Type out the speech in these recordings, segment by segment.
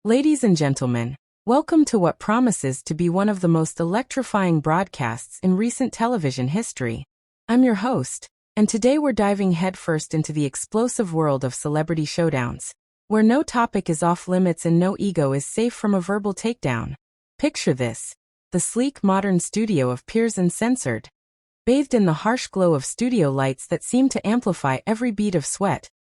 Ladies and gentlemen, welcome to what promises to be one of the most electrifying broadcasts in recent television history. I'm your host, and today we're diving headfirst into the explosive world of celebrity showdowns, where no topic is off limits and no ego is safe from a verbal takedown. Picture this: the sleek modern studio of Piers Uncensored, bathed in the harsh glow of studio lights that seem to amplify every bead of sweat,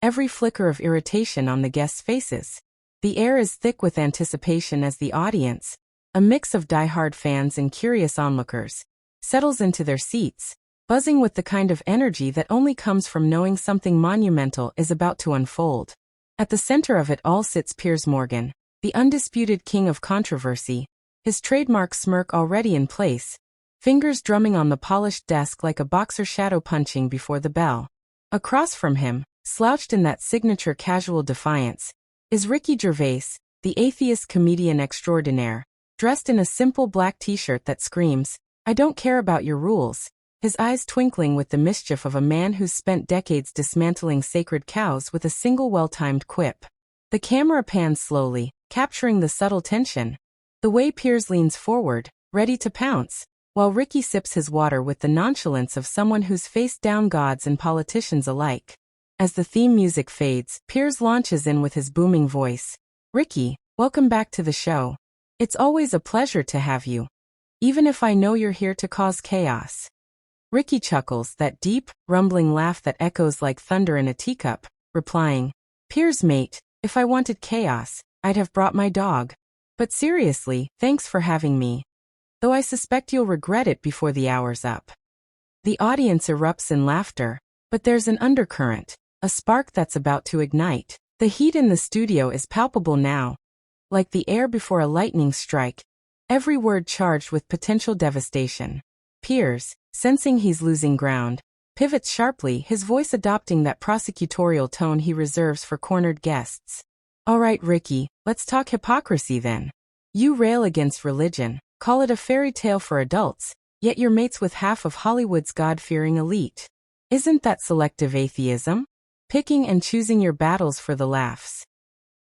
every flicker of irritation on the guests' faces. The air is thick with anticipation as the audience, a mix of die-hard fans and curious onlookers, settles into their seats, buzzing with the kind of energy that only comes from knowing something monumental is about to unfold. At the center of it all sits Piers Morgan, the undisputed king of controversy, his trademark smirk already in place, fingers drumming on the polished desk like a boxer shadow punching before the bell. Across from him, slouched in that signature casual defiance, is Ricky Gervais, the atheist comedian extraordinaire, dressed in a simple black t-shirt that screams, "I don't care about your rules," his eyes twinkling with the mischief of a man who's spent decades dismantling sacred cows with a single well-timed quip. The camera pans slowly, capturing the subtle tension, the way Piers leans forward, ready to pounce, while Ricky sips his water with the nonchalance of someone who's faced down gods and politicians alike. As the theme music fades, Piers launches in with his booming voice. "Ricky, welcome back to the show. It's always a pleasure to have you, even if I know you're here to cause chaos." Ricky chuckles, that deep, rumbling laugh that echoes like thunder in a teacup, replying, "Piers mate, if I wanted chaos, I'd have brought my dog. But seriously, thanks for having me. Though I suspect you'll regret it before the hour's up." The audience erupts in laughter, but there's an undercurrent, a spark that's about to ignite. The heat in the studio is palpable now, like the air before a lightning strike, every word charged with potential devastation. Piers, sensing he's losing ground, pivots sharply, his voice adopting that prosecutorial tone he reserves for cornered guests. "All right, Ricky, let's talk hypocrisy then. You rail against religion, call it a fairy tale for adults, yet you're mates with half of Hollywood's God-fearing elite. Isn't that selective atheism? Picking and choosing your battles for the laughs?"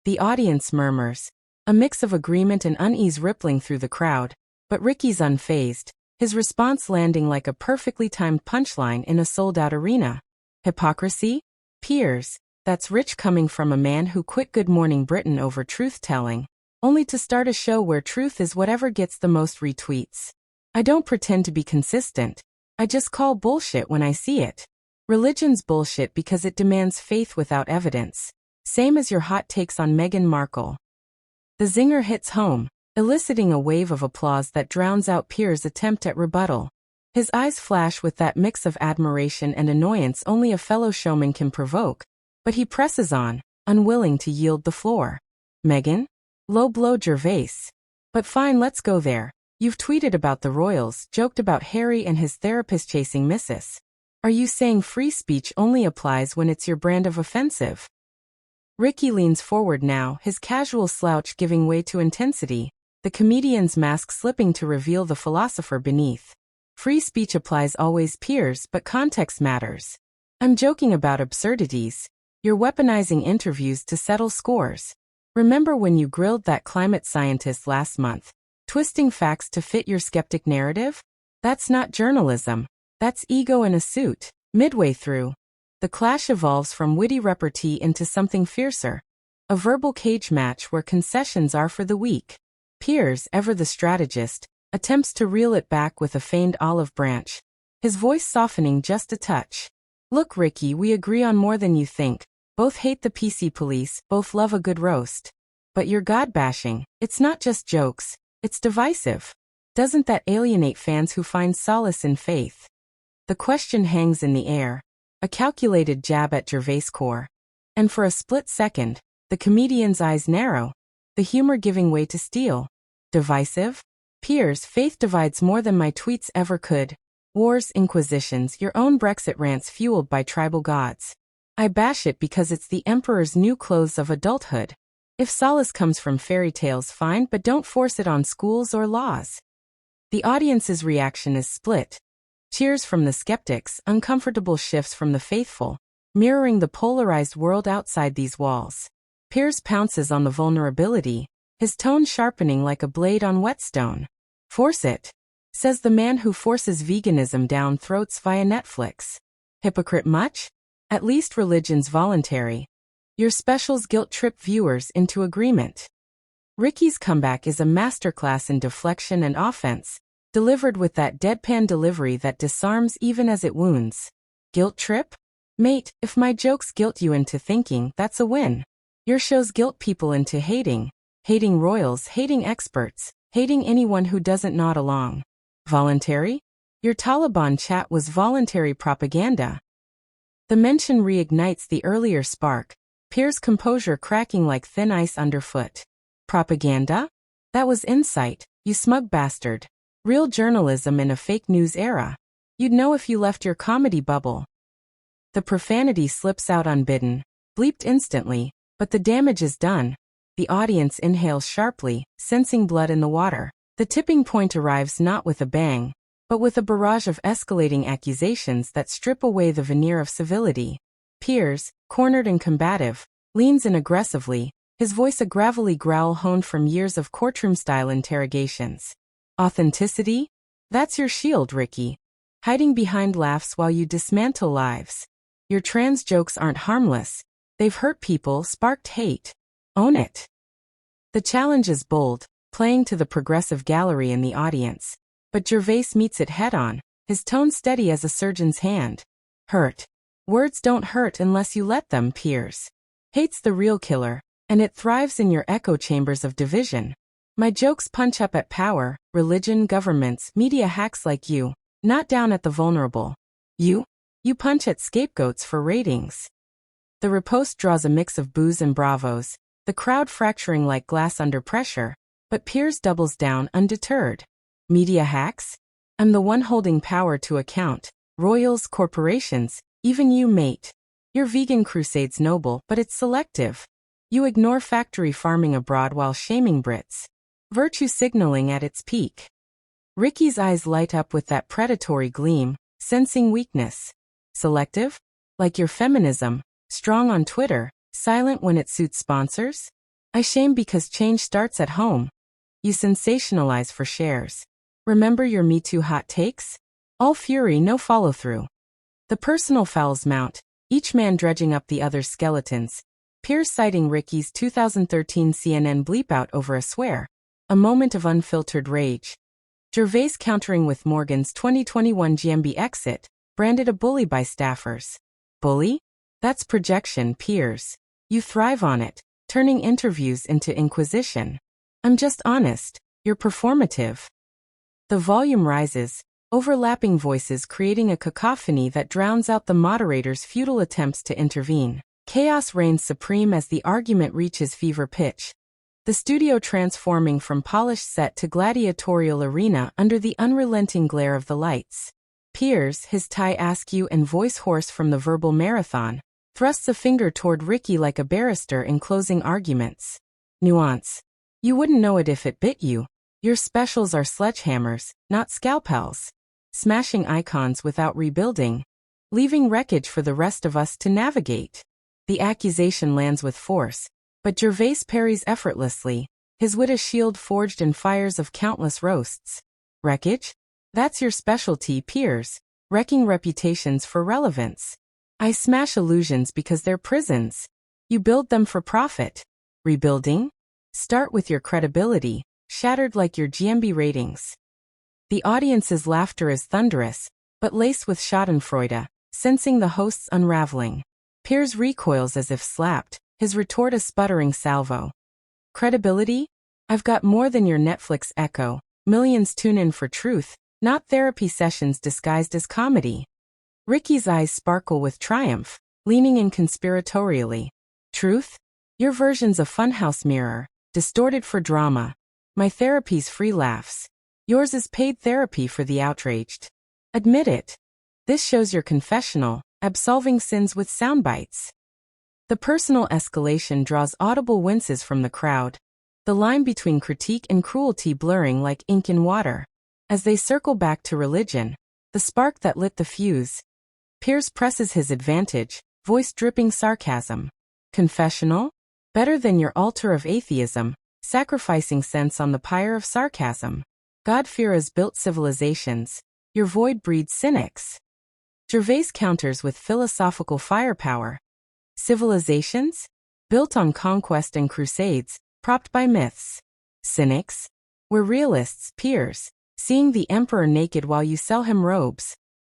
The audience murmurs, a mix of agreement and unease rippling through the crowd, but Ricky's unfazed, his response landing like a perfectly timed punchline in a sold-out arena. "Hypocrisy? Piers, that's rich coming from a man who quit Good Morning Britain over truth-telling, only to start a show where truth is whatever gets the most retweets. I don't pretend to be consistent, I just call bullshit when I see it. Religion's bullshit because it demands faith without evidence. Same as your hot takes on Meghan Markle." The zinger hits home, eliciting a wave of applause that drowns out Piers' attempt at rebuttal. His eyes flash with that mix of admiration and annoyance only a fellow showman can provoke, but he presses on, unwilling to yield the floor. "Meghan? Low blow, Gervais. But fine, let's go there. You've tweeted about the royals, joked about Harry and his therapist chasing missus. Are you saying free speech only applies when it's your brand of offensive?" Ricky leans forward now, his casual slouch giving way to intensity, the comedian's mask slipping to reveal the philosopher beneath. "Free speech applies always, Piers, but context matters. I'm joking about absurdities. You're weaponizing interviews to settle scores. Remember when you grilled that climate scientist last month, twisting facts to fit your skeptic narrative? That's not journalism. That's ego in a suit." Midway through, the clash evolves from witty repartee into something fiercer, a verbal cage match where concessions are for the weak. Piers, ever the strategist, attempts to reel it back with a feigned olive branch, his voice softening just a touch. "Look, Ricky, we agree on more than you think. Both hate the PC police, both love a good roast. But you're God-bashing. It's not just jokes, it's divisive. Doesn't that alienate fans who find solace in faith?" The question hangs in the air, a calculated jab at Gervais' core. And for a split second, the comedian's eyes narrow, the humor giving way to steel. "Divisive? Piers, faith divides more than my tweets ever could. Wars, inquisitions, your own Brexit rants fueled by tribal gods. I bash it because it's the emperor's new clothes of adulthood. If solace comes from fairy tales, fine, but don't force it on schools or laws." The audience's reaction is split. Cheers from the skeptics, uncomfortable shifts from the faithful, mirroring the polarized world outside these walls. Piers pounces on the vulnerability, his tone sharpening like a blade on whetstone. Force it, says the man who forces veganism down throats via Netflix. Hypocrite much? At least religion's voluntary. Your specials guilt-trip viewers into agreement. Ricky's comeback is a masterclass in deflection and offense, delivered with that deadpan delivery that disarms even as it wounds. Guilt trip? Mate, if my jokes guilt you into thinking, that's a win. Your shows guilt people into hating royals, hating experts, hating anyone who doesn't nod along. Voluntary? Your Taliban chat was voluntary propaganda. The mention reignites the earlier spark, Piers' composure cracking like thin ice underfoot. Propaganda? That was insight, you smug bastard. Real journalism in a fake news era. You'd know if you left your comedy bubble. The profanity slips out unbidden, bleeped instantly, but the damage is done. The audience inhales sharply, sensing blood in the water. The tipping point arrives not with a bang, but with a barrage of escalating accusations that strip away the veneer of civility. Piers, cornered and combative, leans in aggressively, his voice a gravelly growl honed from years of courtroom-style interrogations. Authenticity? That's your shield, Ricky. Hiding behind laughs while you dismantle lives. Your trans jokes aren't harmless. They've hurt people, sparked hate. Own it. The challenge is bold, playing to the progressive gallery in the audience. But Gervais meets it head-on, his tone steady as a surgeon's hand. Hurt. Words don't hurt unless you let them, Piers. Hate's the real killer, and it thrives in your echo chambers of division. My jokes punch up at power, religion, governments, media hacks like you, not down at the vulnerable. You punch at scapegoats for ratings. The riposte draws a mix of boos and bravos, the crowd fracturing like glass under pressure, but Piers doubles down undeterred. Media hacks? I'm the one holding power to account. Royals, corporations, even you, mate. Your vegan crusade's noble, but it's selective. You ignore factory farming abroad while shaming Brits. Virtue signaling at its peak. Ricky's eyes light up with that predatory gleam, sensing weakness. Selective? Like your feminism, strong on Twitter, silent when it suits sponsors? I shame because change starts at home. You sensationalize for shares. Remember your Me Too hot takes? All fury, no follow-through. The personal fouls mount, each man dredging up the other's skeletons. Piers citing Ricky's 2013 CNN bleep-out over a swear. A moment of unfiltered rage. Gervais countering with Morgan's 2021 GMB exit, branded a bully by staffers. Bully? That's projection, Piers. You thrive on it, turning interviews into inquisition. I'm just honest, you're performative. The volume rises, overlapping voices creating a cacophony that drowns out the moderator's futile attempts to intervene. Chaos reigns supreme as the argument reaches fever pitch. The studio transforming from polished set to gladiatorial arena under the unrelenting glare of the lights. Piers, his tie askew and voice hoarse from the verbal marathon, thrusts a finger toward Ricky like a barrister in closing arguments. Nuance. You wouldn't know it if it bit you. Your specials are sledgehammers, not scalpels. Smashing icons without rebuilding. Leaving wreckage for the rest of us to navigate. The accusation lands with force, but Gervais parries effortlessly, his wit a shield forged in fires of countless roasts. Wreckage? That's your specialty, Piers, wrecking reputations for relevance. I smash illusions because they're prisons. You build them for profit. Rebuilding? Start with your credibility, shattered like your GMB ratings. The audience's laughter is thunderous, but laced with schadenfreude, sensing the host's unraveling. Piers recoils as if slapped, his retort a sputtering salvo. Credibility? I've got more than your Netflix echo. Millions tune in for truth, not therapy sessions disguised as comedy. Ricky's eyes sparkle with triumph, leaning in conspiratorially. Truth? Your version's a funhouse mirror, distorted for drama. My therapy's free laughs. Yours is paid therapy for the outraged. Admit it. This shows your confessional, absolving sins with soundbites. The personal escalation draws audible winces from the crowd, the line between critique and cruelty blurring like ink in water. As they circle back to religion, the spark that lit the fuse, Piers presses his advantage, voice dripping sarcasm. Confessional? Better than your altar of atheism, sacrificing sense on the pyre of sarcasm. God-fearers built civilizations. Your void breeds cynics. Gervais counters with philosophical firepower. Civilizations? Built on conquest and crusades, propped by myths. Cynics? We're realists, Piers, seeing the emperor naked while you sell him robes.